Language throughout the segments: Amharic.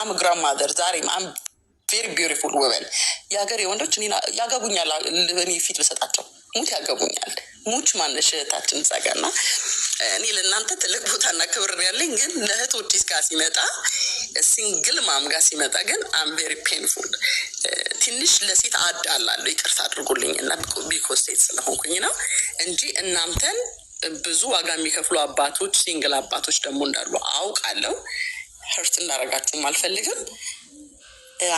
I'm a grandmother ዛሬም I'm very beautiful women ያገሬ ወንዶች ያገቡኛል እኔ ፊት በሰጣቸው ሙት ያገቡኛል ሙች ማነሽ ታችን ጻጋና እኔ ለእናንተ ትልቅ ቦታና ክብር ያለኝ ግን ለእህቶቼ ጋር ሲመጣ ሲንግል ማም ጋር ሲመጣ ግን I'm very painful ትንሽ ለሴት አዳላለሁ ይቅርታ አድርጉልኝና ቢኮዝ ሴት ስለሆንኩኝ ነው እንጂ እናንተን ብዙ ዋጋ የሚከፍሉ አባቶች ሲንግል አባቶች ደግሞ እንዳሉ አውቃለሁ ህርት እንዳረጋችሁም አልፈልግም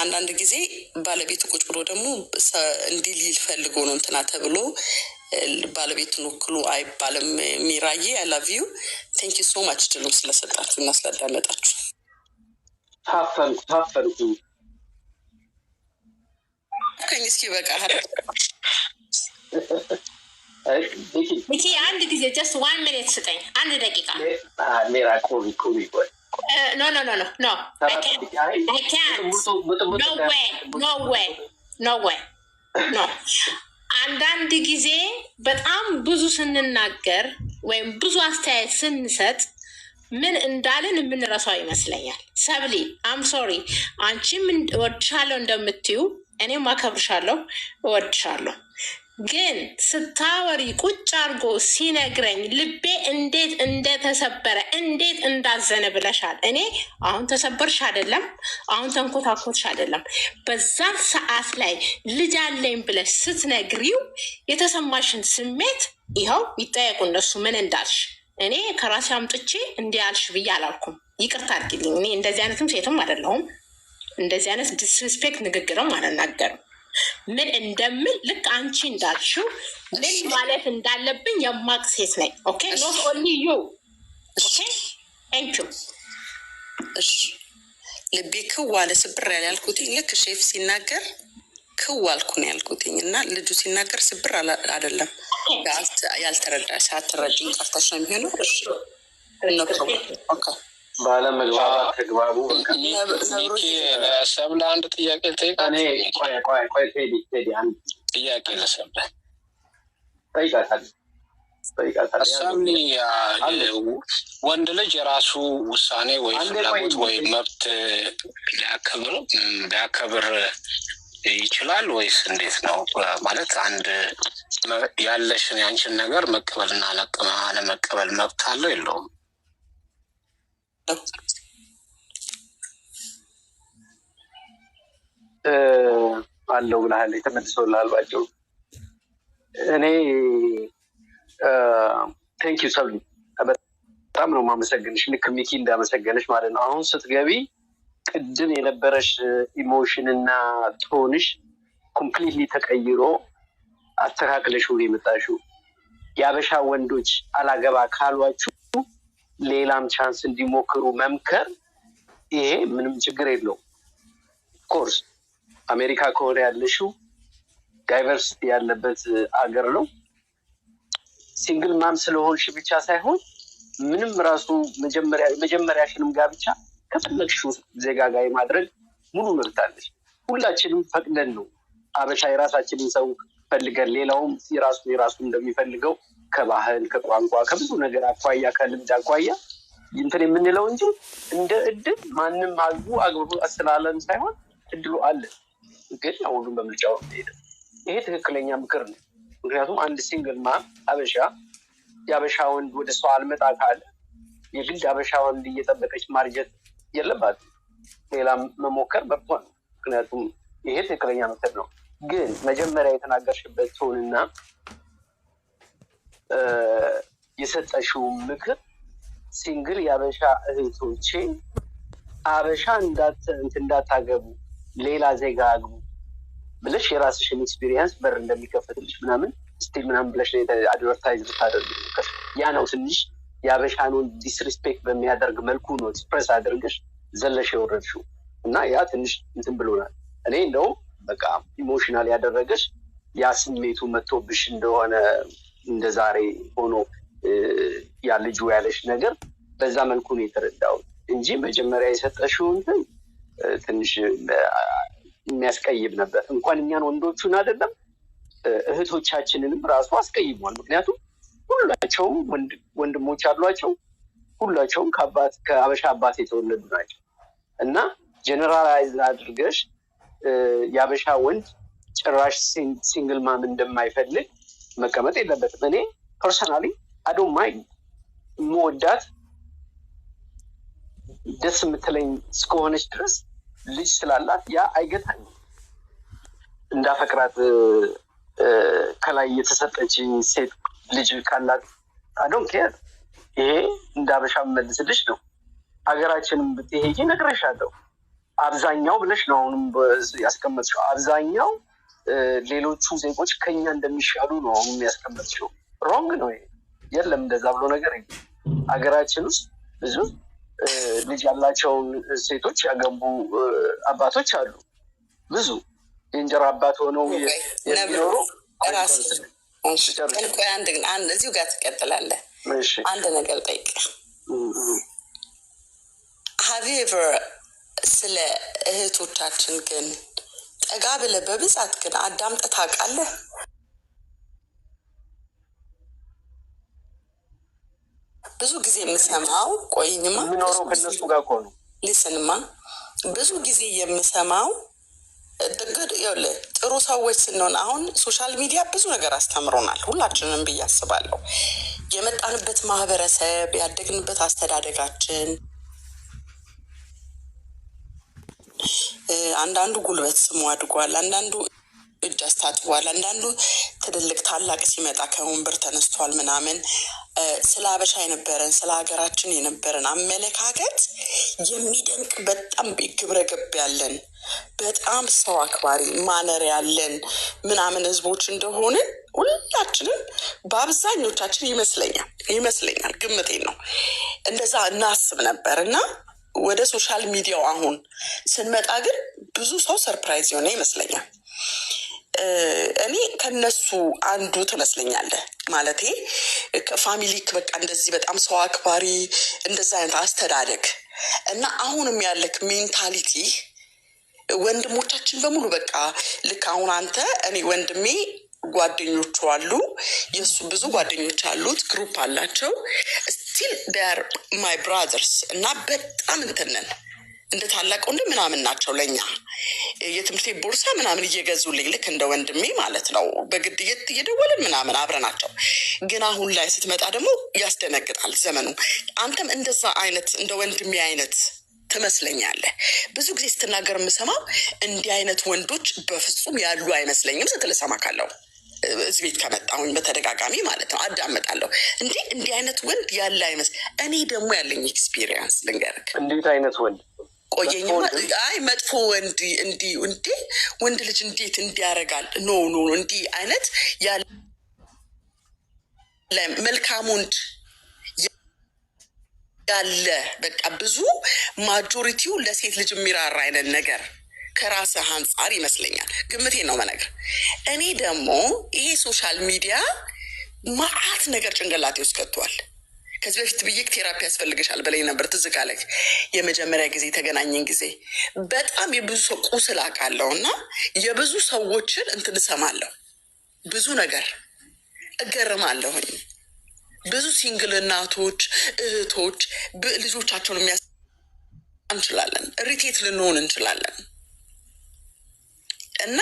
አንዳንድ ጊዜ ባለቤቱ ቁጭ ብሎ ደግሞ እንዲል ይፈልጎ ነው እንትና ተብሎ ባለቤቱን ወክሎ አይባልም ሚራዬ I love you thank you so much ድሉ ስለሰጣችሁና ስላዳመጣችሁ ታፈንኩ ከንስኪ በቃ አይደል ሚኪ አንድ ጊዜ just 1 minute ስጠኝ አንድ ደቂቃ ሜራ ኮሪ No. I can't. No way. No. አንዳንድ ጊዜ በጣም ብዙ ስንናገር ወይም ብዙ አስተያየት ስንሰጥ ምን እንዳልን የምንረሳው ይመስለኛል። ሰብሊ I'm sorry አንቺም እወድሻለሁ እንደምትዩ እኔም አከብርሻለሁ እወድሻለሁ ግን ስታወሪ ቁጭ አርጎ ሲነግረኝ ልቤ እንዴት እንደተሰበረ እንዴት እንዳዘነ ብለሻል እኔ አሁን ተሰበርሽ አይደለም አሁን ተንኮታኮትሽ አይደለም በዛ ሰዓት ላይ ልጅ አለኝ ብለሽ ስትነግሪው የተሰማሽን ስሜት ይኸው ይጠየቁ እነሱ ምን እንዳልሽ እኔ ከራሴ አምጥቼ እንዲያልሽ ብዬ አላልኩም ይቅርታ አድርጊልኝ እኔ እንደዚህ አይነትም ሴትም አይደለሁም እንደዚህ አይነት ዲስሪስፔክት ንግግርም አልናገርም ምን እንደምን ልክ አንቺ እንዳልሽው ምን ማለት እንዳለብኝ የማቅ ሴት ነኝ ኦኬ not only you okay thank you እሺ ልቤክ ዋለ ስብር ያልኩት ልክ ሼፍ ሲናገር ከዋልኩ ነው ያልኩትኝና ልጁ ሲናገር ስብር አይደለም ያልተረዳ ሳትረጅኝ ቀርተሽ ነው የሚሆነው እሺ ኦኬ ባለመግባባት ተግባቡ ሚኪ ለሰብለ አንድ ጥያቄ ጠይቃኔ ቆይ ቴዲ አንድ ጥያቄ ለሰብለ ጠይቃታል ሰብሊ ወንድ ልጅ የራሱ ውሳኔ ወይ ፍላጎት ወይ መብት ሊያከብር ይችላል ወይስ እንዴት ነው ማለት አንድ ያለሽን ያንቺን ነገር መቀበልና አለመቀበል መብት አለው የለውም አለው ብለሃል የተመልሶልሃል ባጭሩ እኔ ቴንክ ዩ ሰብሊ በጣም ነው ማመሰግንሽ ልክ ሚኪ እንዳመሰገነሽ ማለት ነው አሁን ስትገቢ ቅድም የነበረሽ ኢሞሽን እና ቶንሽ ኮምፕሊትሊ ተቀይሮ አስተካክለሽ ወደ መጣሽው ያበሻ ወንዶች አላገባ ካሏችሁ ሌላም ቻንስ እንዲሞክሩ መምከር ይሄ ምንም ችግር የለው ኮርስ አሜሪካ ከሆነ ያለሽው ዳይቨርሲቲ ያለበት አገር ነው ሲንግል ማም ስለሆንሽ ብቻ ሳይሆን ምንም ራሱ መጀመሪያሽንም ጋብቻ ከፈለግሽው ዜጋ ጋር ማድረግ ሙሉ መብት አለሽ ሁላችንም ፈቅደን ነው አበሻ የራሳችንን ሰው ፈልገን ሌላውም የራሱ እንደሚፈልገው ከባህል ከቋንቋ ከብዙ ነገር አቋያ ከልምድ አቋያ እንትን የምንለው እንጂ እንደ እድል ማንንም አግቡ አስላለን ሳይሆን እድሉ አለ ግን አሁንም በምርጫው ሄደ ይሄ ትክክለኛ ምክር ነው ምክንያቱም አንድ ሲንግል ማም ያበሻ ወንድ ወደ ሰው አልመጣ ካለ የግድ አበሻ ወንድ እየጠበቀች ማርጀት የለባትም ሌላ መሞከር በጣም ምክንያቱም ይሄ ትክክለኛ ምክር ነው ግን መጀመሪያ የተናገርሽበት ቶንና የሰጠሽው ምክር ሲንግል ያበሻ እህቶቼ አበሻ እንዳታገቡ ሌላ ዜጋ አግቡ ብለሽ የራስሽን ኤክስፒሪየንስ በር እንደሚከፈትልሽ ምናምን ስቲል ምናምን ብለሽ አድቨርታይዝ ብታደርግ ያ ነው ትንሽ ያበሻን ዲስሪስፔክት በሚያደርግ መልኩ ነው ኤክስፕረስ አድርገሽ ዘለሽ የወረድሽው እና ያ ትንሽ እንትን ብሎናል እኔ እንደው በቃ ኢሞሽናል ያደረገሽ ያ ስሜቱ መጥቶብሽ እንደሆነ እንደዛሬ ሆኖ ያ ልጁ ያለሽ ነገር በዛ መልኩ ነው የተረዳው እንጂ መጀመሪያ የሰጠሽው እንትን ትንሽ የሚያስቀይብ ነበር እንኳን እኛን ወንዶቹን አይደለም እህቶቻችንንም ራሱ አስቀይሟል ምክንያቱም ሁላቸውም ወንድሞች አሏቸው ሁላቸውም ከአበሻ አባት የተወለዱ ናቸው እና ጀነራላይዝ አድርገሽ ያበሻ ወንድ ጭራሽ ሲንግል ማም እንደማይፈልግ መቀመጥ የለበትም። እኔ ፐርሰናሊ አዶንት ማይንድ መወዳት ደስ የምትለኝ እስከሆነች ድረስ ልጅ ስላላት ያ አይገታኝም። እንዳፈቅራት ከላይ የተሰጠች ሴት ልጅ ካላት አዶንት ኬር። ይሄ እንዳበሻ መልስልሽ ነው። ሀገራችንም ብትሄጂ ነግሬሻለሁ። አብዛኛው ብለሽ ነው አሁንም ያስቀመጥሽው። አብዛኛው ሌሎቹ ዜጎች ከኛ እንደሚሻሉ ነው አሁን ያስቀመጥሽው። ሮንግ ነው። የለም እንደዛ ብሎ ነገር ሀገራችን ውስጥ ብዙ ልጅ ያላቸውን ሴቶች ያገቡ አባቶች አሉ። ብዙ የእንጀራ አባት ሆነው የሚኖሩ አንድ እዚሁ ጋር ትቀጥላለህ። አንድ ነገር ጠይቅ። ሀቪቨር ስለ እህቶቻችን ግን ጠጋ ብለህ በብዛት ግን አዳምጠህ ታውቃለህ? ብዙ ጊዜ የምሰማው ቆይኝማ የምኖረው ከነሱ ጋር እኮ ነው። ሊስንማ ብዙ ጊዜ የምሰማው ጥሩ ሰዎች ስንሆን አሁን ሶሻል ሚዲያ ብዙ ነገር አስተምሮናል ሁላችንም ብዬ አስባለሁ። የመጣንበት ማህበረሰብ፣ ያደግንበት አስተዳደጋችን፣ አንዳንዱ ጉልበት ስሙ አድጓል፣ አንዳንዱ እጅ አስታጥቧል፣ አንዳንዱ ትልልቅ ታላቅ ሲመጣ ከወንበር ተነስቷል ምናምን። ስለ አበሻ የነበረን ስለ ሀገራችን የነበረን አመለካከት የሚደንቅ በጣም ግብረ ገብ ያለን በጣም ሰው አክባሪ ማነር ያለን ምናምን ህዝቦች እንደሆንን ሁላችንም በአብዛኞቻችን ይመስለኛል ግምቴን ነው እንደዛ እናስብ ነበር። እና ወደ ሶሻል ሚዲያው አሁን ስንመጣ ግን ብዙ ሰው ሰርፕራይዝ የሆነ ይመስለኛል። እኔ ከነሱ አንዱ ትመስለኛለህ። ማለቴ ከፋሚሊክ በቃ እንደዚህ በጣም ሰው አክባሪ እንደዛ አይነት አስተዳደግ እና አሁንም ያለክ ሜንታሊቲ ወንድሞቻችን በሙሉ በቃ ልክ አሁን አንተ እኔ ወንድሜ ጓደኞቹ አሉ፣ የእሱ ብዙ ጓደኞች አሉት፣ ግሩፕ አላቸው። ስቲል ዴር ማይ ብራዘርስ እና በጣም እንትንን እንደ ታላቅ ወንድም ምናምን ናቸው ለኛ። የትምህርት ቦርሳ ምናምን እየገዙልኝ ልክ እንደ ወንድሜ ማለት ነው። በግድ እየደወልን ምናምን አብረናቸው። ግን አሁን ላይ ስትመጣ ደግሞ ያስደነግጣል ዘመኑ። አንተም እንደዛ አይነት እንደ ወንድሜ አይነት ትመስለኛለህ። ብዙ ጊዜ ስትናገር የምሰማው እንዲህ አይነት ወንዶች በፍጹም ያሉ አይመስለኝም ስትል እሰማካለሁ። እዚህ ቤት ከመጣሁኝ በተደጋጋሚ ማለት ነው አዳመጣለሁ። እንዲህ አይነት ወንድ ያለ አይመስል። እኔ ደግሞ ያለኝ ኤክስፒሪየንስ ልንገርክ። እንዴት አይነት ወንድ ቆየኝማ። አይ መጥፎ ወንድ ወንድ ልጅ እንዴት እንዲያረጋል? ኖ እንዲህ አይነት ያለ መልካም ወንድ ያለ በቃ ብዙ ማጆሪቲው ለሴት ልጅ የሚራራ አይነት ነገር ከራስህ አንጻር ይመስለኛል። ግምቴ ነው መነገር። እኔ ደግሞ ይሄ ሶሻል ሚዲያ ማአት ነገር ጭንቅላቴ ውስጥ ከቷል። ከዚህ በፊት ብዬክ ቴራፒ ያስፈልግሻል በላይ ነበር። ትዝ ካለክ የመጀመሪያ ጊዜ የተገናኘን ጊዜ በጣም የብዙ ሰው ቁስል አውቃለሁ እና የብዙ ሰዎችን እንትን እሰማለሁ። ብዙ ነገር እገርማለሁኝ። ብዙ ሲንግል እናቶች እህቶች ልጆቻቸውን እንችላለን፣ ሪቴት ልንሆን እንችላለን። እና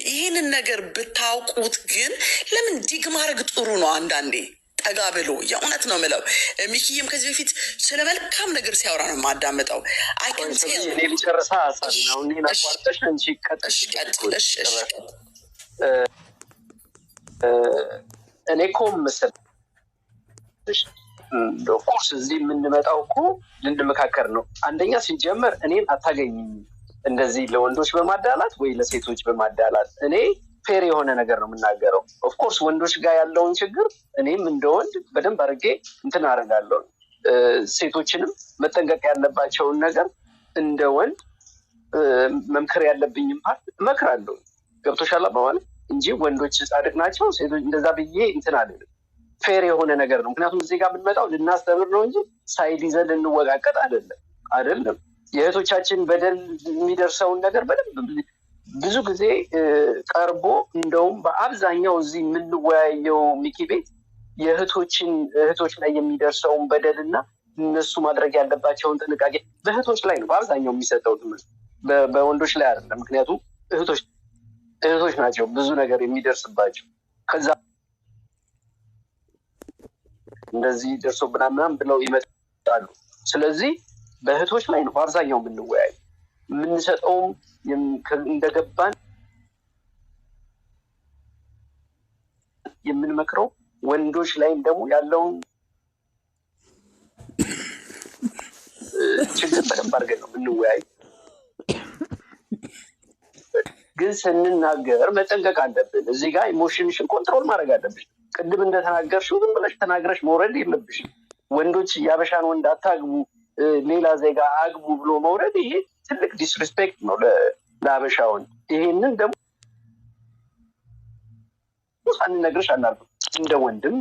ይህንን ነገር ብታውቁት ግን ለምን ዲግ ማድረግ ጥሩ ነው። አንዳንዴ ጠጋ ብሎ የእውነት ነው የምለው። ሚኪዬም ከዚህ በፊት ስለ መልካም ነገር ሲያወራ ነው የማዳምጠው። ጨረሳ ሀሳብ ቋርጠሽ አንቺ እኔ እኮ መሰለሽ ኦፍኮርስ እዚህ የምንመጣው እኮ ልንመካከር ነው። አንደኛ ሲጀመር እኔን አታገኝም እንደዚህ ለወንዶች በማዳላት ወይ ለሴቶች በማዳላት። እኔ ፌር የሆነ ነገር ነው የምናገረው። ኦፍኮርስ ወንዶች ጋር ያለውን ችግር እኔም እንደ ወንድ በደንብ አድርጌ እንትን አደርጋለሁ። ሴቶችንም መጠንቀቅ ያለባቸውን ነገር እንደ ወንድ መምከር ያለብኝም ፓርት እመክራለሁ። ገብቶሻል በማለት እንጂ ወንዶች ጻድቅ ናቸው ሴቶች እንደዛ ብዬ እንትን አይደለም። ፌር የሆነ ነገር ነው። ምክንያቱም እዚህ ጋር የምንመጣው ልናስተምር ነው እንጂ ሳይድ ይዘን ልንወቃቀጥ አይደለም። የእህቶቻችን በደል የሚደርሰውን ነገር በደንብ ብዙ ጊዜ ቀርቦ እንደውም በአብዛኛው እዚህ የምንወያየው ሚኪ ቤት የእህቶች ላይ የሚደርሰውን በደልና እነሱ ማድረግ ያለባቸውን ጥንቃቄ በእህቶች ላይ ነው በአብዛኛው የሚሰጠው ትምህርት፣ በወንዶች ላይ አይደለም። ምክንያቱም እህቶች ናቸው ብዙ ነገር የሚደርስባቸው። ከዛ እንደዚህ ደርሶብናል ምናምን ብለው ይመጣሉ። ስለዚህ በእህቶች ላይ ነው በአብዛኛው የምንወያይ። የምንሰጠውም እንደገባን የምንመክረው ወንዶች ላይም ደግሞ ያለውን ችግር በደንብ አድርገን ነው የምንወያይ። ግን ስንናገር መጠንቀቅ አለብን። እዚህ ጋር ኢሞሽንሽን ኮንትሮል ማድረግ አለብሽ። ቅድም እንደተናገርሽው ዝም ብለሽ ተናግረሽ መውረድ የለብሽ። ወንዶች የአበሻን ወንድ አታግቡ፣ ሌላ ዜጋ አግቡ ብሎ መውረድ ይሄ ትልቅ ዲስሪስፔክት ነው ለአበሻ ወንድ። ይሄንን ደግሞ ሳንነግርሽ አናልፍም እንደ ወንድም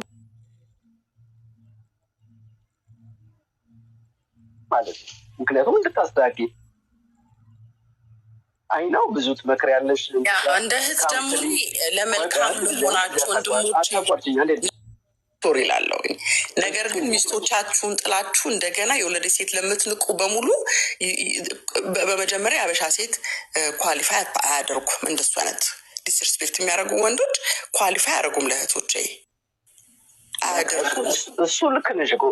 ማለት ነው። ምክንያቱም እንድታስተካክል አይናው ብዙ ትመክሪያለሽ። እንደ እህት ደግሞ ለመልካም ለሆናችሁ ወንድሞች ቶር ይላለሁ። ነገር ግን ሚስቶቻችሁን ጥላችሁ እንደገና የወለደ ሴት ለምትንቁ በሙሉ በመጀመሪያ አበሻ ሴት ኳሊፋይ አያደርጉም። እንደሱ አይነት ዲስሪስፔክት የሚያደርጉ ወንዶች ኳሊፋይ አያደርጉም። ለእህቶች አያደርጉም። እሱ ልክ ነሽ እኮ።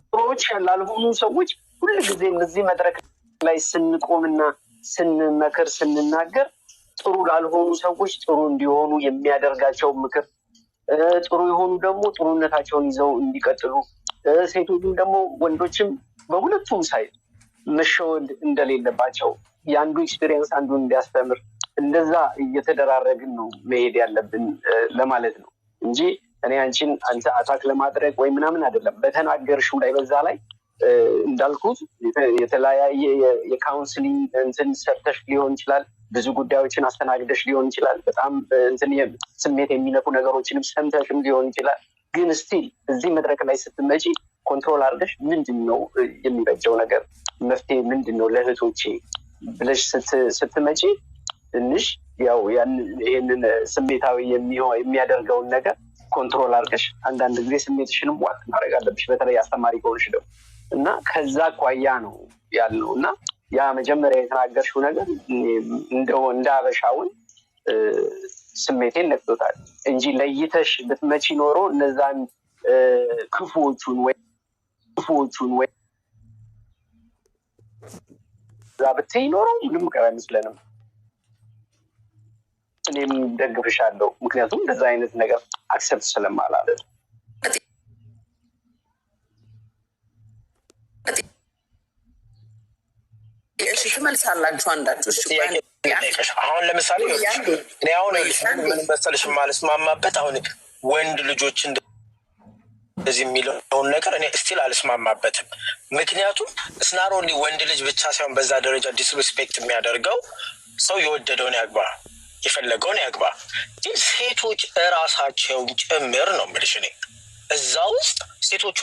ጥሩዎች ላልሆኑ ሰዎች ሁልጊዜ እዚህ መድረክ ላይ ስንቆምና ስንመክር ስንናገር ጥሩ ላልሆኑ ሰዎች ጥሩ እንዲሆኑ የሚያደርጋቸው ምክር፣ ጥሩ የሆኑ ደግሞ ጥሩነታቸውን ይዘው እንዲቀጥሉ፣ ሴቶችም ደግሞ ወንዶችም በሁለቱም ሳይድ መሸወድ እንደሌለባቸው የአንዱ ኤክስፔሪየንስ አንዱን እንዲያስተምር እንደዛ እየተደራረግን ነው መሄድ ያለብን ለማለት ነው እንጂ እኔ አንቺን አንተ አታክ ለማድረግ ወይ ምናምን አይደለም። በተናገርሽው ላይ በዛ ላይ እንዳልኩት የተለያየ የካውንስሊንግ እንትን ሰርተሽ ሊሆን ይችላል። ብዙ ጉዳዮችን አስተናግደሽ ሊሆን ይችላል። በጣም እንትን ስሜት የሚነኩ ነገሮችንም ሰምተሽም ሊሆን ይችላል። ግን ስቲል እዚህ መድረክ ላይ ስትመጪ ኮንትሮል አድርገሽ ምንድን ነው የሚበጀው ነገር፣ መፍትሄ ምንድን ነው ለእህቶቼ ብለሽ ስትመጪ ትንሽ ያው ይህንን ስሜታዊ የሚያደርገውን ነገር ኮንትሮል አድርገሽ አንዳንድ ጊዜ ስሜትሽንም ዋጥ ማድረግ አለብሽ። በተለይ አስተማሪ ከሆንሽ ደግሞ እና ከዛ ኳያ ነው ያልነው እና ያ መጀመሪያ የተናገርሽው ነገር እንደ አበሻውን ስሜቴን ነክቶታል እንጂ ለይተሽ ብትመጪ ኖሮ እነዛን ክፉዎቹን ወይ ዛ ብትይ ኖሮ ምንም ቀር አይመስለንም። እኔም ደግፍሻለሁ፣ ምክንያቱም እንደዛ አይነት ነገር አክሰፕት ስለማላደርግ። እሺ ትመልሳላችሁ አንዳችሁ። አሁን ለምሳሌ እኔ አሁን ምን መሰለሽ የማልስማማበት አሁን ወንድ ልጆች እንደዚህ የሚለውን ነገር እኔ ስቲል አልስማማበትም። ምክንያቱም እስናሮኒ ወንድ ልጅ ብቻ ሳይሆን በዛ ደረጃ ዲስሪስፔክት የሚያደርገው ሰው የወደደውን ያግባ የፈለገውን ያግባ፣ ግን ሴቶች እራሳቸውን ጭምር ነው የምልሽ። እኔ እዛ ውስጥ ሴቶቹ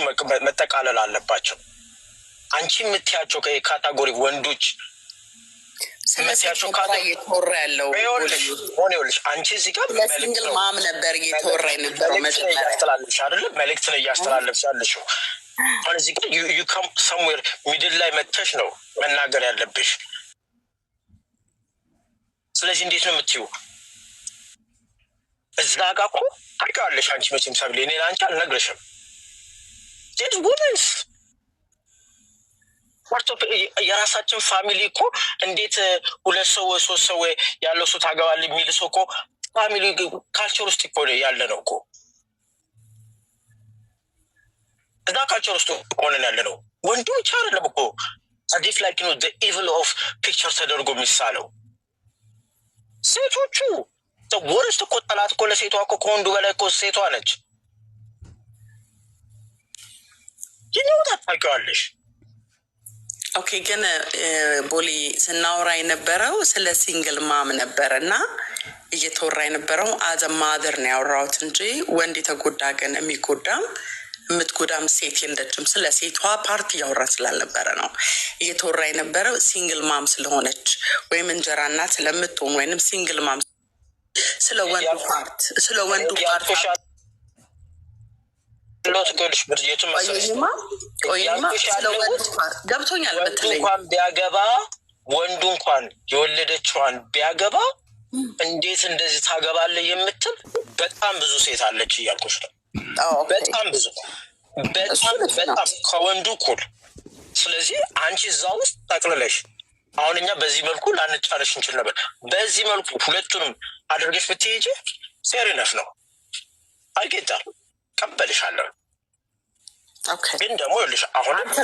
መጠቃለል አለባቸው። አንቺ የምትያቸው ካታጎሪ ወንዶች ስለሲያቸው እየተወራ ያለው ሆኔውልሽ አንቺ እዚህ ጋር ለሲንግል ማም ነበር እየተወራ የነበረው እያስተላለፍሽ አይደለም፣ መልዕክት ነው እያስተላለፍሽ ያለሽው። አሁን እዚህ ጋር ዩ ካም ሰምዌር ሚድል ላይ መተሽ ነው መናገር ያለብሽ። ስለዚህ እንዴት ነው የምትይው? እዛ ጋር እኮ ታውቂዋለሽ አንቺ መቼም ሰብሌ፣ እኔ ለአንቺ አልነግርሽም። ሴት ውመንስ የራሳችን ፋሚሊ እኮ እንዴት 2 ሰው 3 ሰው ያለው ሰው ታገባል የሚል ሰው እኮ ፋሚሊ ካልቸር ውስጥ እኮ ያለ ነው እኮ። እዛ ካልቸር ውስጥ ሆነን ያለ ነው። ወንዱ ብቻ አይደለም እኮ አዲፍ ላይክ ነው ኢቪል ኦፍ ፒክቸር ተደርጎ የሚሳለው። ሴቶቹ ወርስት እኮ ጠላት እኮ ለሴቷ እኮ ከወንዱ በላይ እኮ ሴቷ ነች። ይነውታ ታውቂዋለሽ። ኦኬ፣ ግን ቦሊ ስናወራ የነበረው ስለ ሲንግል ማም ነበር እና እየተወራ የነበረው አዘ ማደር ነው ያወራሁት እንጂ ወንድ የተጎዳ ግን የሚጎዳም የምትጎዳም ሴት የለችም። ስለ ሴቷ ፓርት እያወራ ስላልነበረ ነው እየተወራ የነበረው። ሲንግል ማም ስለሆነች ወይም እንጀራ እናት ስለምትሆን ወይም ሲንግል ማም ስለ ወንዱ ፓርት ሎት ገልሽ ብርየቱ ቆይማ ገብቶኛል። በተለይ ወንዱ እንኳን የወለደችዋን ቢያገባ እንዴት እንደዚህ ታገባለህ የምትል በጣም ብዙ ሴት አለች እያልኩሽ ነው። በጣም ብዙ በጣም ከወንዱ እኩል። ስለዚህ አንቺ እዛ ውስጥ ጠቅልለሽ አሁን እኛ በዚህ መልኩ ላንጫረሽ እንችል ነበር። በዚህ መልኩ ሁለቱንም አድርገሽ ብትሄጂ ሴሪነፍ ነው አይጌታል ቀበልሻለሁ። ግን ደግሞ ይልሽ አሁን አንተ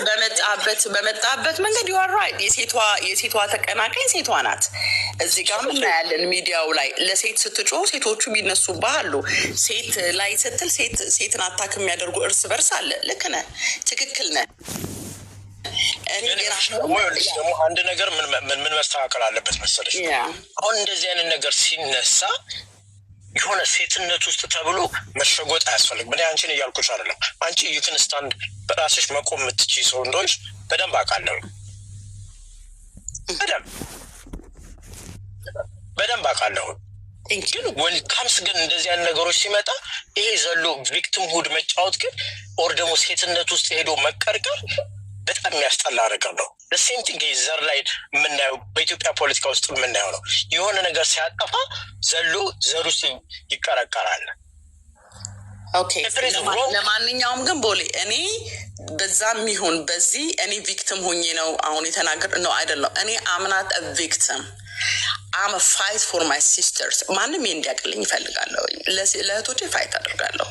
በመጣበት መንገድ you are right። የሴቷ ተቀናቃኝ ሴቷ ናት። እዚህ ጋር ምን ያለን ሚዲያው ላይ ለሴት ስትጮህ ሴቶቹ ቢነሱባሉ ሴት ላይ ስትል ሴትን አታክ የሚያደርጉ እርስ በርስ አለ። ልክ ነህ፣ ትክክል ነህ። ደግሞ አንድ ነገር ምን መስተካከል አለበት መሰለሽ? አሁን እንደዚህ አይነት ነገር ሲነሳ የሆነ ሴትነት ውስጥ ተብሎ መሸጎጥ አያስፈልግም። እኔ አንቺን እያልኩሽ አይደለም። አንቺ ዩክን ስታንድ በራስሽ መቆም የምትችይ ሰው እንደሆንሽ በደንብ አውቃለሁ። በደንብ አውቃለሁ። ግን ወልካምስ ግን እንደዚህ አይነት ነገሮች ሲመጣ ይሄ ዘሎ ቪክቲም ሁድ መጫወት ግን ኦር ደግሞ ሴትነት ውስጥ ሄዶ መቀርቀር በጣም የሚያስጠላ ነገር ነው። ለሴም ቲንግ ዘር ላይ የምናየው በኢትዮጵያ ፖለቲካ ውስጥ የምናየው ነው። የሆነ ነገር ሲያጠፋ ዘሎ ዘር ውስጥ ይቀረቀራል። ኦኬ፣ ለማንኛውም ግን ቦሌ እኔ በዛም ይሁን በዚህ እኔ ቪክቲም ሆኜ ነው አሁን የተናገር ነው አይደለም። እኔ አምናት ቪክቲም አም ፋይት ፎር ማይ ሲስተርስ። ማንም እንዲያቅልኝ ይፈልጋለሁ። ለእህቶቼ ፋይት አድርጋለሁ።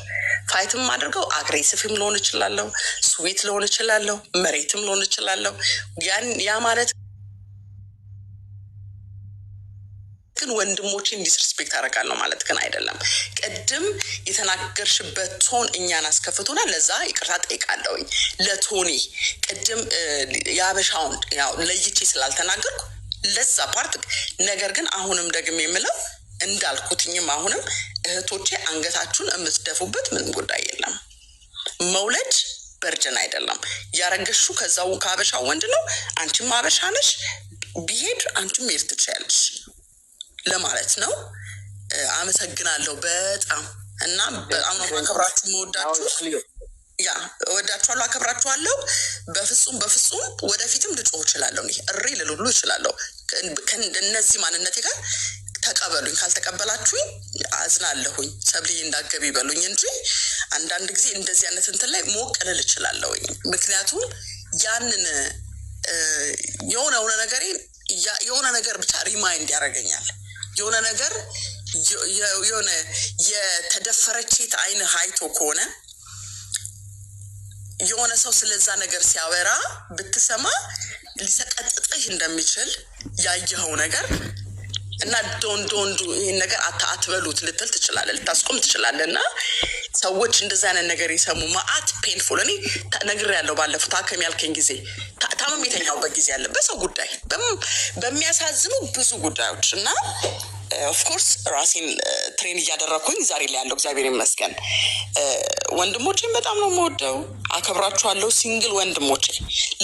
ፋይትም አድርገው አግሬሲቭም ሊሆን ይችላለሁ፣ ስዊት ሊሆን ይችላለሁ፣ መሬትም ሊሆን ይችላለሁ። ያ ማለት ግን ወንድሞቼን ዲስሪስፔክት አደርጋለሁ ማለት ግን አይደለም። ቅድም የተናገርሽበት ቶን እኛን አስከፍቶናል። ለዛ ይቅርታ ጠይቃለሁኝ ለቶኒ። ቅድም የአበሻውን ያው ለይቼ ስላልተናገርኩ ለዛ ፓርት። ነገር ግን አሁንም ደግሜ የምለው እንዳልኩትኝም አሁንም እህቶቼ አንገታችሁን የምትደፉበት ምንም ጉዳይ የለም። መውለድ በርጅን አይደለም። ያረገሹ ከዛው ከአበሻው ወንድ ነው። አንቺም አበሻ ነሽ፣ ቢሄድ አንቺም መሄድ ትችያለሽ ለማለት ነው። አመሰግናለሁ በጣም እና በጣም ነው ማከብራችሁ፣ መወዳችሁ። ያ እወዳችኋለሁ፣ አከብራችኋለሁ። በፍጹም ወደፊትም ልጮህ እችላለሁ። እሪ ልሉሉ እችላለሁ። ከእነዚህ ማንነቴ ጋር ተቀበሉኝ። ካልተቀበላችሁኝ አዝናለሁኝ። ሰብልዬ እንዳገቢ በሉኝ እንጂ አንዳንድ ጊዜ እንደዚህ አይነት እንትን ላይ ሞቅ ልል እችላለሁኝ። ምክንያቱም ያንን የሆነ ነገር ብቻ ሪማይንድ ያደርገኛል። የሆነ ነገር የሆነ የተደፈረች ሴት አይን ሀይቶ ከሆነ የሆነ ሰው ስለዛ ነገር ሲያወራ ብትሰማ ሊሰቀጥጥህ እንደሚችል ያየኸው ነገር እና ዶንዱ ይሄን ነገር አትበሉት ልትል ትችላለህ፣ ልታስቆም ትችላለህ። እና ሰዎች እንደዛ አይነት ነገር ይሰሙ ማአት ፔንፉል። እኔ ነግሬያለሁ ባለፉት ታከም ያልከኝ ጊዜ ታመም የተኛውበት ጊዜ አለ በሰው ጉዳይ በሚያሳዝኑ ብዙ ጉዳዮች እና ኦፍኮርስ ራሴን ትሬን እያደረኩኝ ዛሬ ላይ ያለው እግዚአብሔር ይመስገን። ወንድሞቼን በጣም ነው የምወደው፣ አከብራችኋለሁ። ሲንግል ወንድሞቼ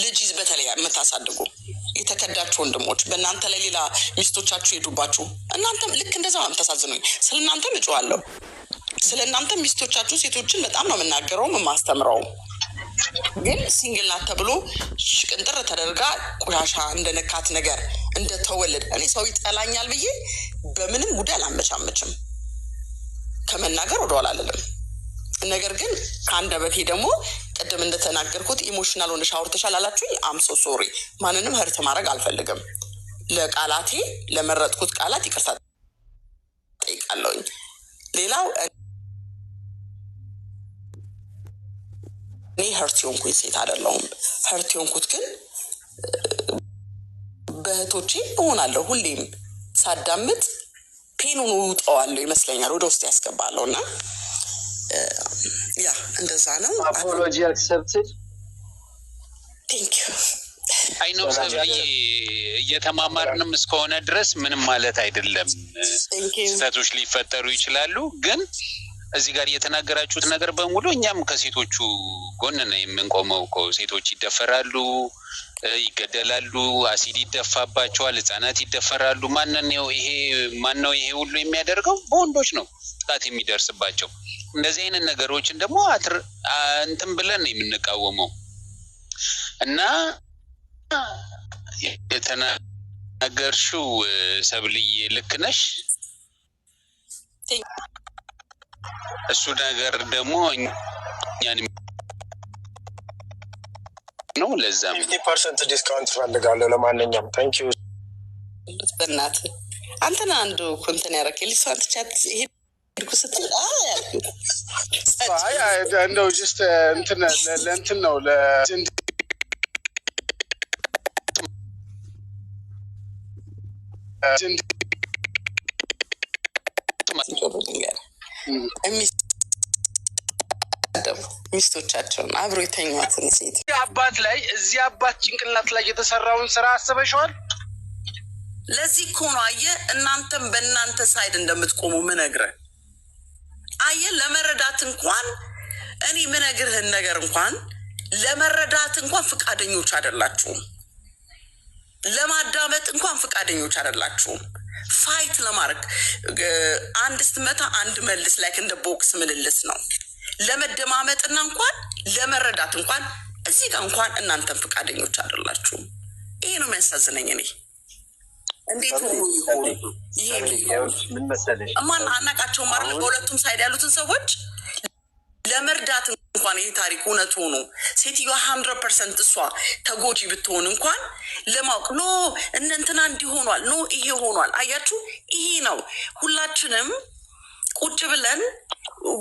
ልጅ በተለይ የምታሳድጉ የተከዳችሁ ወንድሞች በእናንተ ላይ ሌላ ሚስቶቻችሁ ሄዱባችሁ፣ እናንተም ልክ እንደዛ ነው የምታሳዝኑኝ። ስለ እናንተም እጮሃለሁ። ስለ እናንተ ሚስቶቻችሁ ሴቶችን በጣም ነው የምናገረውም የማስተምረውም። ግን ሲንግል ናት ተብሎ ሽቅንጥር ተደርጋ ቆሻሻ እንደነካት ነገር እንደተወለደ እኔ ሰው ይጠላኛል ብዬ በምንም ጉዳይ አላመቻመችም፣ ከመናገር ወደኋላ አልልም። ነገር ግን ከአንደበቴ ደግሞ ቅድም እንደተናገርኩት ኢሞሽናል ሆነሽ አውርተሻል አላችሁኝ። አምሶ ሶሪ። ማንንም ህርት ማድረግ አልፈልግም። ለቃላቴ ለመረጥኩት ቃላት ይቅርታ ጠይቃለሁኝ። ሌላው እኔ ህርት የሆንኩኝ ሴት አይደለሁም። ህርት የሆንኩት ግን በእህቶቼ እሆናለሁ። ሁሌም ሳዳምጥ ፔኑን ውጠዋለሁ ይመስለኛል፣ ወደ ውስጥ ያስገባለሁ እና ያ እንደዛ ነው። አፖሎጂ አክሰፕትድ ቴንክ ዩ። አይ ነው ሰብልዬ እየተማማርንም እስከሆነ ድረስ ምንም ማለት አይደለም። ስህተቶች ሊፈጠሩ ይችላሉ። ግን እዚህ ጋር የተናገራችሁት ነገር በሙሉ እኛም ከሴቶቹ ጎን ነው የምንቆመው እኮ። ሴቶች ይደፈራሉ፣ ይገደላሉ፣ አሲድ ይደፋባቸዋል፣ ህጻናት ይደፈራሉ። ማነው ይሄ ሁሉ የሚያደርገው? በወንዶች ነው ጥቃት የሚደርስባቸው። እንደዚህ አይነት ነገሮችን ደግሞ እንትን ብለን ነው የምንቃወመው እና የተናገርሽው ሰብልዬ ልክ ነሽ። እሱ ነገር ደግሞ እኛን ነው። ለዛም 50% ዲስካውንት ፈልጋለሁ። ለማንኛውም ታንኪዩ። በእናትህ አንተና አንዱ ኮንተን ያረከልኝ ሰዓት ቻት ይሄ ስትል እንደው ጀስት እንትን ለእንትን ነው ሚስቶቻቸውን አብሮ የተኛትን ሴት አባት ላይ እዚህ አባት ጭንቅላት ላይ የተሰራውን ስራ አስበሽዋል? ለዚህ እኮ ነው አየህ፣ እናንተም በእናንተ ሳይድ እንደምትቆሙ ምነግርህ። አየህ ለመረዳት እንኳን እኔ ምነግርህን ነገር እንኳን ለመረዳት እንኳን ፍቃደኞች አይደላችሁም። ለማዳመጥ እንኳን ፍቃደኞች አይደላችሁም። ፋይት ለማድረግ አንድ ስትመታ አንድ መልስ ላይ እንደ ቦክስ ምልልስ ነው። ለመደማመጥና እንኳን ለመረዳት እንኳን እዚህ ጋር እንኳን እናንተም ፍቃደኞች አይደላችሁም። ይሄ ነው የሚያሳዝነኝ። እኔ እንዴት ሆኖ ይሆን ይሄ? ምን መሰለሽ ማን አናቃቸውም አይደል? በሁለቱም ሳይድ ያሉትን ሰዎች ለመርዳት እንኳን ይሄ ታሪክ እውነት ሆኖ ሴትዮዋ 100% እሷ ተጎጂ ብትሆን እንኳን ለማወቅ ኖ እንትና እንዲሆኗል ኖ ይሄ ሆኗል። አያችሁ፣ ይሄ ነው ሁላችንም ቁጭ ብለን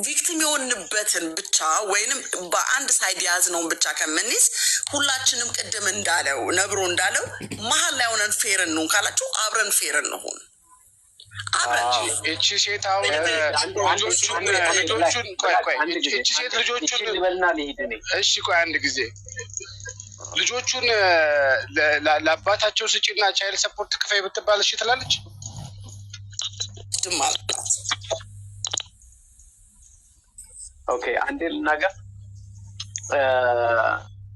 ቪክቲም የሆንበትን ብቻ ወይንም በአንድ ሳይድ የያዝነውን ብቻ ከምንይዝ ሁላችንም ቅድም እንዳለው ነብሮ እንዳለው መሀል ላይ ሆነን ፌር እንሁን ካላችሁ አብረን ፌር እንሁን። እቺ ሴት አሁን ልጆቹን እቺ ሴት ልጆቹን እሺ ቆይ አንድ ጊዜ ልጆቹን ለአባታቸው ስጪና ቻይልድ ሰፖርት ክፈይ ብትባል እሺ ትላለች? ኦኬ አንዴ ልናገር።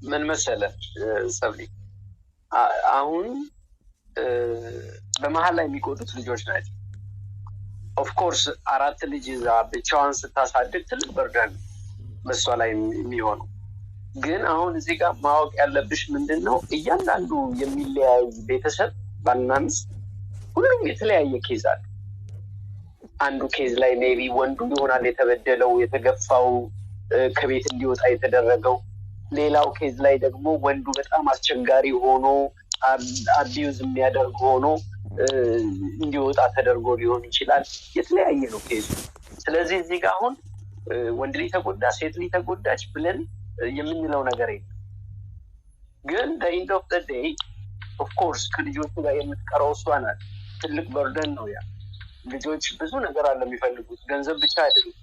ምን መሰለህ ሰብሊ፣ አሁን በመሀል ላይ የሚጎዱት ልጆች ናቸው። ኦፍኮርስ 4 ልጅ ይዛ ብቻዋን ስታሳድግ ትልቅ በርደን በሷ ላይ የሚሆነው። ግን አሁን እዚህ ጋር ማወቅ ያለብሽ ምንድን ነው፣ እያንዳንዱ የሚለያይ ቤተሰብ ባልና ሚስት ሁሉም የተለያየ ኬዝ አለ። አንዱ ኬዝ ላይ ሜቢ ወንዱ ይሆናል የተበደለው የተገፋው ከቤት እንዲወጣ የተደረገው። ሌላው ኬዝ ላይ ደግሞ ወንዱ በጣም አስቸጋሪ ሆኖ አቢዩዝ የሚያደርግ ሆኖ እንዲወጣ ተደርጎ ሊሆን ይችላል። የተለያየ ነው ኬዙ። ስለዚህ እዚህ ጋር አሁን ወንድ ልጅ ተጎዳ ሴት ልጅ ተጎዳች ብለን የምንለው ነገር የለም። ግን በኢንድ ኦፍ ዘ ዴይ ኦፍኮርስ ከልጆቹ ጋር የምትቀረው እሷ ናት። ትልቅ በርደን ነው ያ። ልጆች ብዙ ነገር አለ የሚፈልጉት፣ ገንዘብ ብቻ አይደለም፣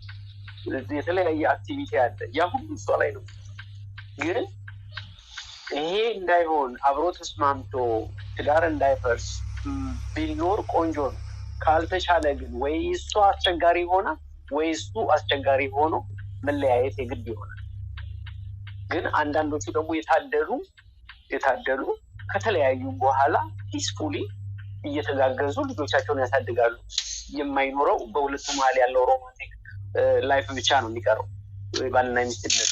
የተለያየ አክቲቪቲ አለ። ያ ሁሉ እሷ ላይ ነው። ግን ይሄ እንዳይሆን አብሮ ተስማምቶ ትዳር እንዳይፈርስ ቢኖር ቆንጆ ነው። ካልተቻለ ግን ወይ እሷ አስቸጋሪ ሆና ወይ እሱ አስቸጋሪ ሆኖ መለያየት የግድ ይሆናል። ግን አንዳንዶቹ ደግሞ የታደሉ ከተለያዩ በኋላ ፒስፉሊ እየተጋገዙ ልጆቻቸውን ያሳድጋሉ። የማይኖረው በሁለቱ መሀል ያለው ሮማንቲክ ላይፍ ብቻ ነው የሚቀረው፣ ባልና ሚስትነት።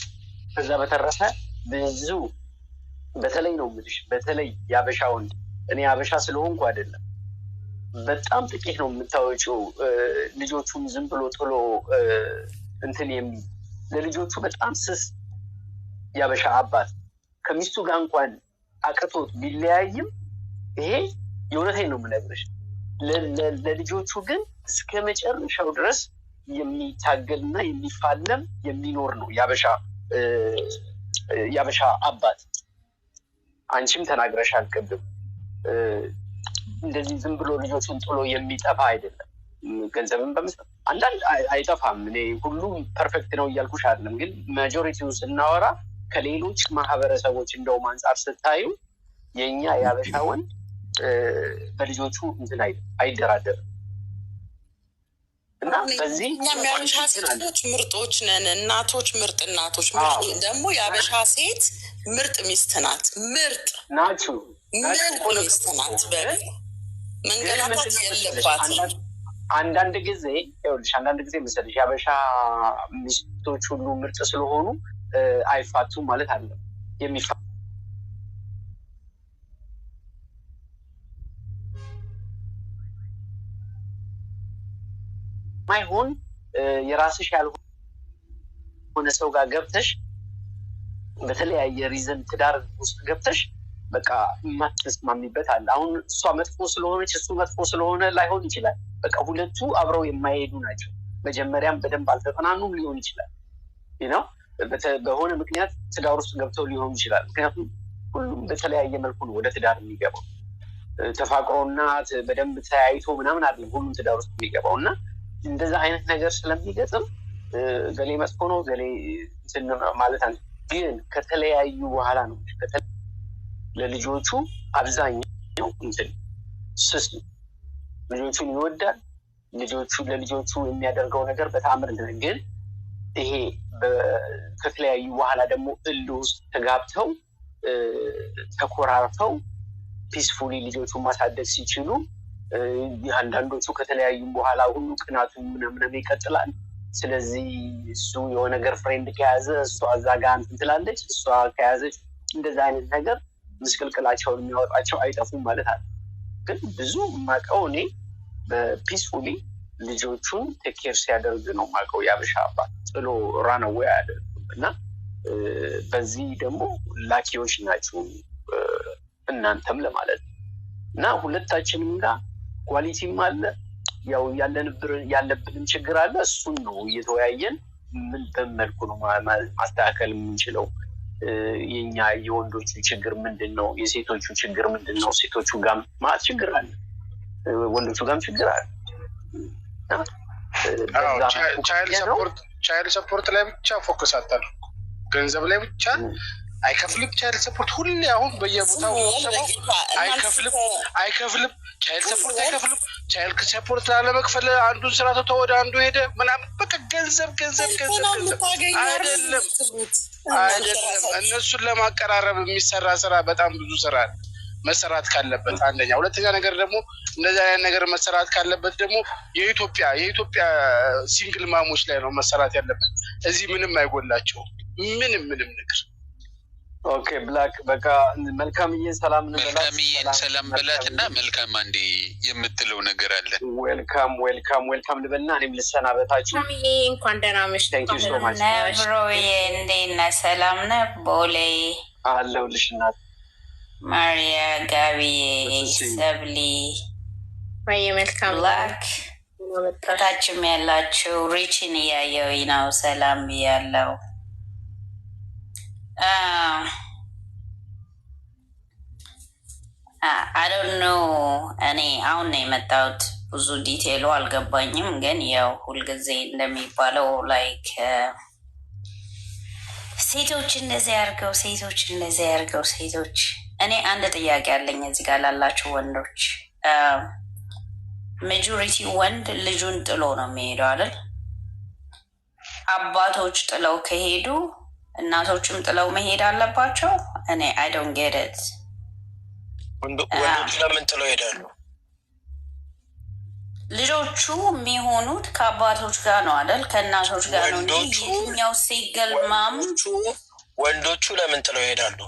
ከዛ በተረፈ ብዙ በተለይ ነው የምልሽ፣ በተለይ የአበሻ ወንድ፣ እኔ አበሻ ስለሆንኩ አይደለም፣ በጣም ጥቂት ነው የምታወጪው ልጆቹን ዝም ብሎ ጥሎ እንትን የሚል ለልጆቹ በጣም ስስ የአበሻ አባት ከሚስቱ ጋር እንኳን አቅቶት ቢለያይም ይሄ የእውነቴን ነው የምነግርሽ፣ ለልጆቹ ግን እስከ መጨረሻው ድረስ የሚታገልና የሚፋለም የሚኖር ነው የአበሻ አባት። አንቺም ተናግረሻል ቅድም፣ እንደዚህ ዝም ብሎ ልጆቹን ጥሎ የሚጠፋ አይደለም። ገንዘብን በመስጠት አንዳንድ አይጠፋም። እኔ ሁሉም ፐርፌክት ነው እያልኩሽ አይደለም፣ ግን ማጆሪቲውን ስናወራ ከሌሎች ማህበረሰቦች እንደውም አንጻር ስታዩ የእኛ የአበሻ ወንድ በልጆቹ እንትን አይደራደርም። እና በዚህ እኛም የአበሻ ሴቶች ምርጦች ነን። እናቶች ምርጥ እናቶች ደግሞ የአበሻ ሴት ምርጥ ሚስት ናት። ምርጥ ናችሁ ምርጥ ሚስት ናት። መንገላታት የለባትም። አንዳንድ ጊዜ ይኸውልሽ፣ አንዳንድ ጊዜ መሰለሽ የአበሻ ሚስቶች ሁሉ ምርጥ ስለሆኑ አይፋቱም ማለት አለ። ማይሆን የራስሽ ያልሆነ ሰው ጋር ገብተሽ በተለያየ ሪዝን ትዳር ውስጥ ገብተሽ በቃ የማትስማሚበት አለ። አሁን እሷ መጥፎ ስለሆነች እሱ መጥፎ ስለሆነ ላይሆን ይችላል። በቃ ሁለቱ አብረው የማይሄዱ ናቸው። መጀመሪያም በደንብ አልተጠናኑም ሊሆን ይችላል ነው። በሆነ ምክንያት ትዳር ውስጥ ገብተው ሊሆን ይችላል። ምክንያቱም ሁሉም በተለያየ መልኩ ነው ወደ ትዳር የሚገባው። ተፋቅሮና በደንብ ተያይቶ ምናምን አይደለም ሁሉም ትዳር ውስጥ የሚገባው እና እንደዛ አይነት ነገር ስለሚገጥም ገሌ መጥፎ ነው ገሌ ማለት አለ። ግን ከተለያዩ በኋላ ነው ለልጆቹ አብዛኛው ስስ ልጆቹን ይወዳል። ለልጆቹ የሚያደርገው ነገር በተአምር ግን ይሄ ከተለያዩ በኋላ ደግሞ እልህ ውስጥ ተጋብተው ተኮራርተው ፒስፉሊ ልጆቹን ማሳደግ ሲችሉ አንዳንዶቹ ከተለያዩም በኋላ ሁሉ ቅናቱን ምናምን ይቀጥላል። ስለዚህ እሱ የሆነ ነገር ፍሬንድ ከያዘ እሷ እዛ ጋር እንትን ትላለች፣ እሷ ከያዘች እንደዛ አይነት ነገር ምስቅልቅላቸውን የሚያወጣቸው አይጠፉም ማለት አለ። ግን ብዙ ማቀው እኔ በፒስፉሊ ልጆቹን ቴኬር ሲያደርግ ነው ማቀው የአበሻ አባት ጥሎ ራነዌ አያደርግም። እና በዚህ ደግሞ ላኪዎች ናችሁ እናንተም ለማለት ነው። እና ሁለታችንም ጋር ኳሊቲም አለ፣ ያው ያለብንም ችግር አለ። እሱን ነው እየተወያየን ምን በመልኩ ነው ማስተካከል የምንችለው። የኛ የወንዶቹ ችግር ምንድን ነው? የሴቶቹ ችግር ምንድን ነው? ሴቶቹ ጋም ማለት ችግር አለ፣ ወንዶቹ ጋም ችግር አለ። ቻይልድ ሰፖርት ላይ ብቻ ፎከስ አታድርጉ። ገንዘብ ላይ ብቻ አይከፍልም። ቻይልድ ሰፖርት ሁሌ አሁን በየቦታው አይከፍልም። ቻይልድ ሰፖርት አይከፍልም። ቻይልድ ሰፖርት ላለመክፈል አንዱን ስራ ተቶ ወደ አንዱ ሄደ ምናምን በቃ ገንዘብ አይደለም። እነሱን ለማቀራረብ የሚሰራ ስራ በጣም ብዙ ስራ መሰራት ካለበት አንደኛ። ሁለተኛ ነገር ደግሞ እንደዚህ አይነት ነገር መሰራት ካለበት ደግሞ የኢትዮጵያ ሲንግል ማሞች ላይ ነው መሰራት ያለበት። እዚህ ምንም አይጎላቸው ምንም ነገር። ኦኬ ብላክ በቃ መልካምዬ ሰላም ሰላም በላትና መልካም አንዴ የምትለው ነገር አለ። ዌልካም ልበልና እኔም ልሰናበታችሁ። እንኳን ደህና መሽ። ታንኪዩ ሶ ማች ነብሮዬ እንዴት ነህ? ሰላም ነህ? ቦሌ አለሁልሽ እናት ማሪያ፣ ጋቢ፣ ሰብሊ፣ መልካም ብላክ ከታችም ያላችሁ ሪችን እያየው ነው። ሰላም ያለው I don't know እኔ አሁን ነው የመጣሁት። ብዙ ዲቴሉ አልገባኝም። ግን ያው ሁልጊዜ እንደሚባለው ላይክ ሴቶች እንደዚህ ያርገው ሴቶች እኔ አንድ ጥያቄ አለኝ እዚህ ጋር ላላችሁ ወንዶች። ማጆሪቲ ወንድ ልጁን ጥሎ ነው የሚሄደው አይደል? አባቶች ጥለው ከሄዱ እናቶችም ጥለው መሄድ አለባቸው? እኔ አይ ዶንት ጌት ኢት። ወንዶች ለምን ጥለው ይሄዳሉ? ልጆቹ የሚሆኑት ከአባቶች ጋር ነው አይደል? ከእናቶች ጋር ነው እንጂ የትኛው ሲገል ማም ወንዶቹ ለምን ጥለው ይሄዳሉ?